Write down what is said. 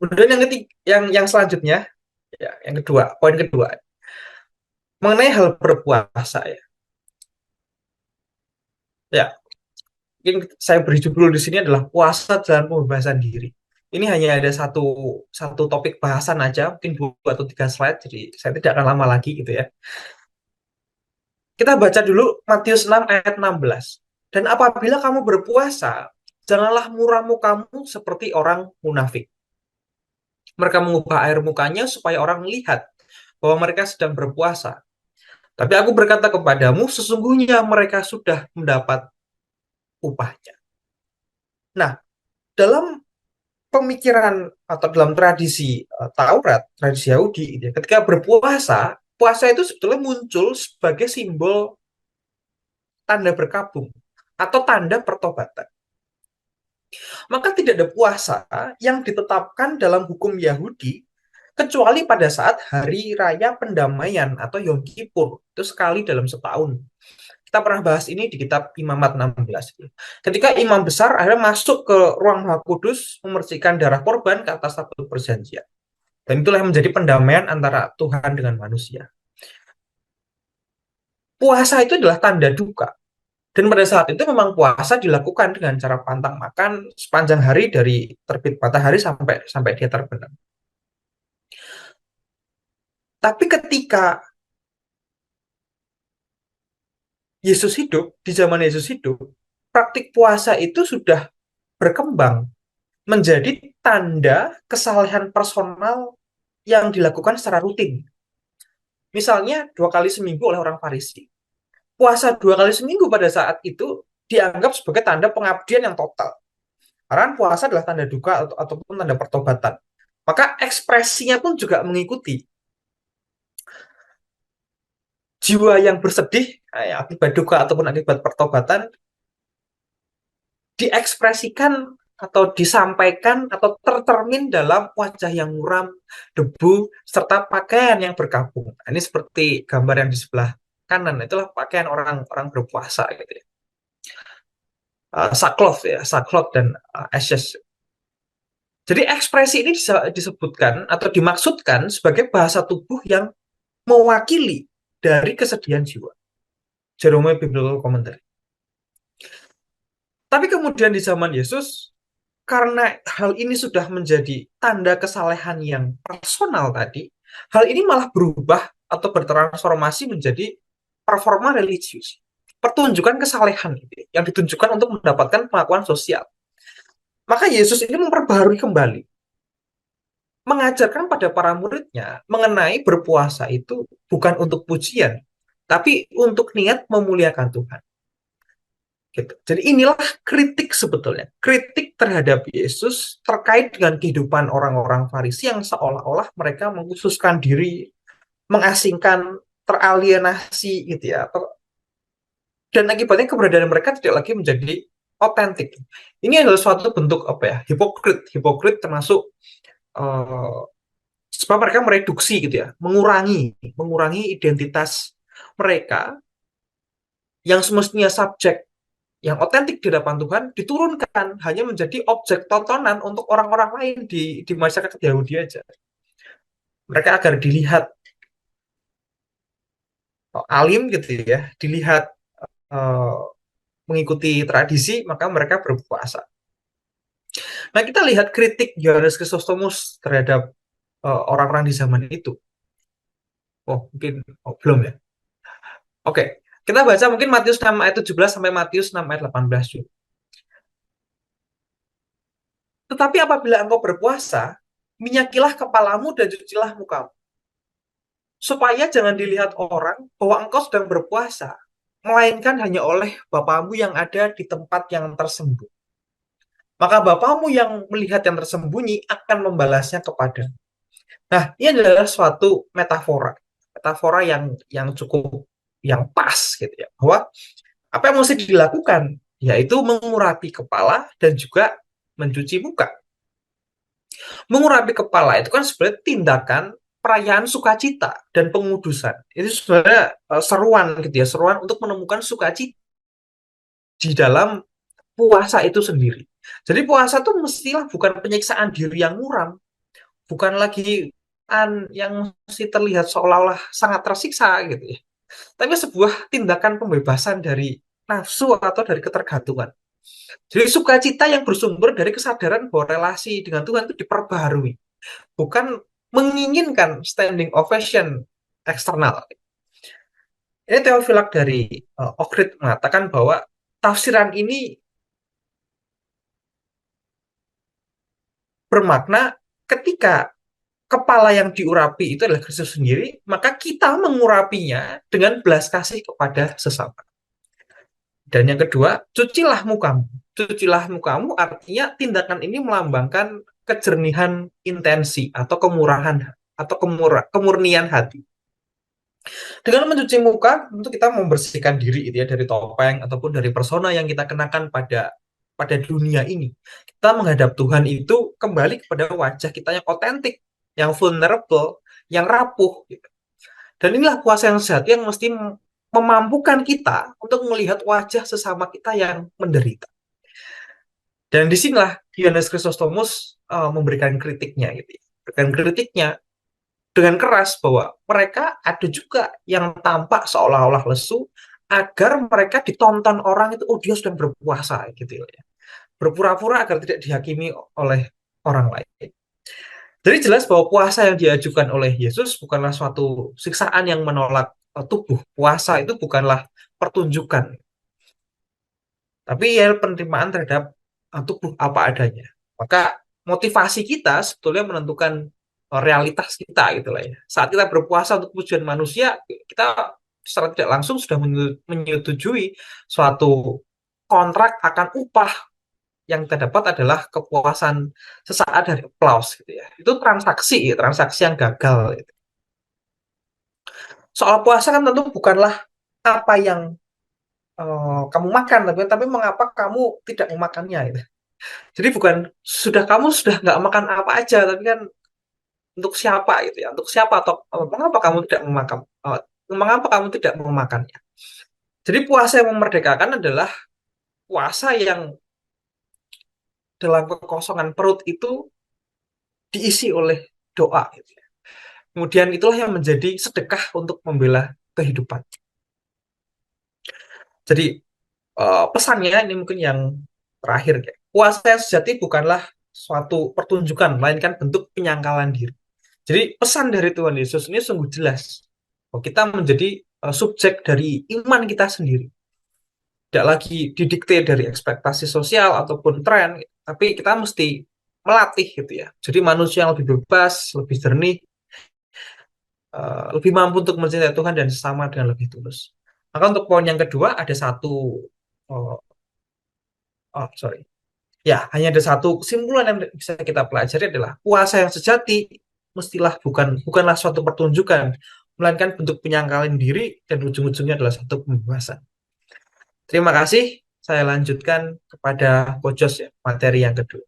Kemudian yang ketiga, yang selanjutnya, ya, yang kedua, poin kedua, mengenai hal berpuasa ya. Ya, mungkin saya beri judul di sini adalah puasa dalam pembebasan diri. Ini hanya ada satu satu topik bahasan aja, mungkin 2 atau 3 slide, jadi saya tidak akan lama lagi gitu ya. Kita baca dulu Matius 6 ayat 16. Dan apabila kamu berpuasa, janganlah muram mukamu seperti orang munafik. Mereka mengubah air mukanya supaya orang melihat bahwa mereka sedang berpuasa. Tapi aku berkata kepadamu, sesungguhnya mereka sudah mendapat upahnya. Nah, dalam pemikiran atau dalam tradisi Taurat, tradisi Yahudi, gitu ya, ketika berpuasa, puasa itu sebetulnya muncul sebagai simbol tanda berkabung atau tanda pertobatan. Maka tidak ada puasa yang ditetapkan dalam hukum Yahudi kecuali pada saat hari raya pendamaian atau Yom Kippur. Itu sekali dalam setahun. Kita pernah bahas ini di kitab Imamat 16. Ketika imam besar akhirnya masuk ke ruang Maha Kudus memercikan darah korban ke atas tabut perjanjian. Dan itulah yang menjadi pendamaian antara Tuhan dengan manusia. Puasa itu adalah tanda duka. Dan pada saat itu memang puasa dilakukan dengan cara pantang makan sepanjang hari dari terbit matahari sampai sampai dia terbenam. Tapi ketika Yesus hidup, di zaman Yesus hidup, praktik puasa itu sudah berkembang menjadi tanda kesalehan personal yang dilakukan secara rutin. Misalnya 2 kali seminggu oleh orang Farisi. Puasa 2 kali seminggu pada saat itu dianggap sebagai tanda pengabdian yang total. Karena puasa adalah tanda duka ataupun tanda pertobatan. Maka ekspresinya pun juga mengikuti. Jiwa yang bersedih akibat duka ataupun akibat pertobatan diekspresikan atau disampaikan atau tercermin dalam wajah yang muram, debu, serta pakaian yang berkabung. Nah, ini seperti gambar yang di sebelah kanan, itulah pakaian orang-orang berpuasa gitu ya. Sackcloth ya, sackcloth dan ashes. Jadi ekspresi ini disebutkan atau dimaksudkan sebagai bahasa tubuh yang mewakili dari kesedihan jiwa. Jerome Biblical Commentary. Tapi kemudian di zaman Yesus, karena hal ini sudah menjadi tanda kesalehan yang personal tadi, hal ini malah berubah atau bertransformasi menjadi performa religius. Pertunjukan kesalehan yang ditunjukkan untuk mendapatkan pengakuan sosial. Maka Yesus ini memperbaharui kembali, mengajarkan pada para muridnya mengenai berpuasa itu bukan untuk pujian, tapi untuk niat memuliakan Tuhan. Gitu. Jadi inilah kritik sebetulnya, kritik terhadap Yesus terkait dengan kehidupan orang-orang Farisi yang seolah-olah mereka mengkhususkan diri, mengasingkan, teralienasi gitu ya. Dan akibatnya keberadaan mereka tidak lagi menjadi otentik. Ini adalah suatu bentuk apa ya? Hipokrit termasuk sebab mereka mereduksi gitu ya, mengurangi identitas mereka yang semestinya subjek yang otentik di hadapan Tuhan diturunkan hanya menjadi objek tontonan untuk orang-orang lain di masyarakat Yahudi aja. Mereka agar dilihat alim gitu ya, dilihat uh, mengikuti tradisi, maka mereka berpuasa. Nah, kita lihat kritik Yohanes Chrysostomus terhadap orang-orang di zaman itu. Oh, mungkin belum ya. Oke, kita baca mungkin Matius 6 ayat 17 sampai Matius 6 ayat 18 juga. Tetapi apabila engkau berpuasa, minyakilah kepalamu dan cucilah mukamu, supaya jangan dilihat orang bahwa engkau sedang berpuasa, melainkan hanya oleh Bapamu yang ada di tempat yang tersembunyi. Maka Bapamu yang melihat yang tersembunyi akan membalasnya kepada. Nah, ini adalah suatu metafora yang cukup yang pas gitu ya, bahwa apa yang mesti dilakukan yaitu mengurapi kepala dan juga mencuci muka. Mengurapi kepala itu kan sebenarnya tindakan perayaan sukacita dan pengudusan. Itu sebenarnya seruan gitu ya, seruan untuk menemukan sukacita di dalam puasa itu sendiri. Jadi puasa itu mestilah bukan penyiksaan diri yang muram, bukan lagi yang mesti terlihat seolah-olah sangat tersiksa gitu ya, tapi sebuah tindakan pembebasan dari nafsu atau dari ketergantungan. Jadi sukacita yang bersumber dari kesadaran bahwa relasi dengan Tuhan itu diperbaharui, bukan menginginkan standing ovation eksternal. Ini Theophilak dari Ohrid mengatakan bahwa tafsiran ini bermakna ketika kepala yang diurapi itu adalah Kristus sendiri, maka kita mengurapinya dengan belas kasih kepada sesama. Dan yang kedua, cucilah mukamu. Cucilah mukamu artinya tindakan ini melambangkan kejernihan intensi atau kemurahan atau kemurnian hati. Dengan mencuci muka, tentu kita membersihkan diri gitu ya dari topeng ataupun dari persona yang kita kenakan pada dunia ini. Kita menghadap Tuhan itu kembali kepada wajah kita yang otentik, yang vulnerable, yang rapuh gitu. Dan inilah kuasa yang sejati yang mesti memampukan kita untuk melihat wajah sesama kita yang menderita. Dan disinilah Yohanes Chrysostomus memberikan kritiknya gitu ya. Memberikan kritiknya dengan keras bahwa mereka ada juga yang tampak seolah-olah lesu agar mereka ditonton orang itu, oh dia sedang berpuasa gitu ya. Berpura-pura agar tidak dihakimi oleh orang lain. Jadi jelas bahwa puasa yang diajukan oleh Yesus bukanlah suatu siksaan yang menolak tubuh. Puasa itu bukanlah pertunjukan, tapi ya penerimaan terhadap tubuh apa adanya. Maka motivasi kita sebetulnya menentukan realitas kita gitu lah ya. Saat kita berpuasa untuk pujian manusia, kita secara tidak langsung sudah menyetujui suatu kontrak akan upah yang kita dapat adalah kepuasan sesaat dari aplaus gitu ya. Itu transaksi, ya, transaksi yang gagal. Gitu. Soal puasa kan tentu bukanlah apa yang kamu makan, tapi mengapa kamu tidak memakannya gitu. Jadi bukan kamu sudah nggak makan apa aja, tapi kan untuk siapa gitu ya, untuk siapa atau mengapa kamu tidak memakan, mengapa kamu tidak memakannya. Jadi puasa yang memerdekakan adalah puasa yang dalam kekosongan perut itu diisi oleh doa. Gitu ya. Kemudian itulah yang menjadi sedekah untuk membela kehidupan. Jadi pesannya ini mungkin yang terakhir ya. Puasa yang sejati bukanlah suatu pertunjukan, melainkan bentuk penyangkalan diri. Jadi pesan dari Tuhan Yesus ini sungguh jelas. Bahwa kita menjadi subjek dari iman kita sendiri. Tidak lagi didikte dari ekspektasi sosial ataupun tren, tapi kita mesti melatih gitu ya. Jadi manusia yang lebih bebas, lebih jernih, lebih mampu untuk mencintai Tuhan dan sesama dengan lebih tulus. Maka untuk poin yang kedua ada satu, oh, sorry, ya hanya ada satu kesimpulan yang bisa kita pelajari adalah puasa yang sejati mestilah bukanlah suatu pertunjukan, melainkan bentuk penyangkalan diri dan ujung-ujungnya adalah satu pembebasan. Terima kasih. Saya lanjutkan kepada Kojos ya, materi yang kedua.